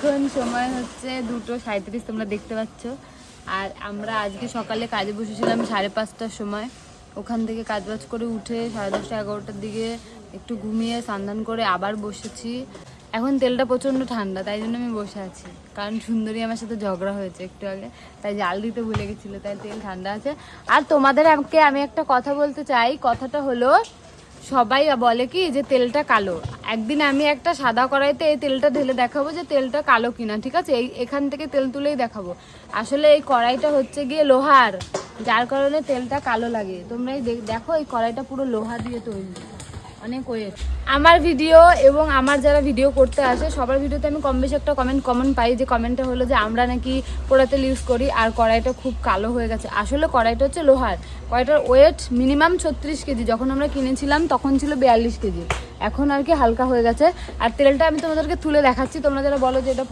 এখন সময় হচ্ছে 2:37, তোমরা দেখতে পাচ্ছ। আর আমরা আজকে সকালে কাজে বসেছিলাম 5:30টার সময়। ওখান থেকে কাজবাজ করে উঠে 10:30 11টার দিকে একটু ঘুমিয়ে স্নান করে আবার বসেছি। এখন তেলটা প্রচণ্ড ঠান্ডা, তাই জন্য আমি বসে আছি। কারণ সুন্দরী আমার সাথে ঝগড়া হয়েছে একটু আগে, তাই জাল দিতে ভুলে গেছিলো, তাই তেল ঠান্ডা আছে। আর তোমাদের আমি একটা কথা বলতে চাই। কথাটা হলো, সবাই বলে কি যে তেলটা কালো। একদিন আমি একটা সাদা কড়াইতে এই তেলটা ঢেলে দেখাবো যে তেলটা কালো কিনা, ঠিক আছে? এখান থেকে তেল তুলেই দেখাবো। আসলে এই কড়াইটা হচ্ছে গিয়ে লোহার, যার কারণে তেলটা কালো লাগে। তোমরা দেখো, এই কড়াইটা পুরো লোহা দিয়ে তৈরি, অনেক ওয়েট। আমার ভিডিও এবং আমার যারা ভিডিও করতে আসে সবার ভিডিওতে আমি কম বেশি একটা কমন পাই, যে কমেন্টটা হলো যে আমরা নাকি পোড়া তেল ইউজ করি আর কড়াইটা খুব কালো হয়ে গেছে। আসলে কড়াইটা হচ্ছে লোহার। কড়াইটার ওয়েট মিনিমাম 36 কেজি। যখন আমরা কিনেছিলাম তখন ছিল 42 কেজি, এখন আর কি হালকা হয়ে গেছে। আর তেলটা আমি তোমাদেরকে তুলে দেখাচ্ছি। তোমরা যারা বলো যে এটা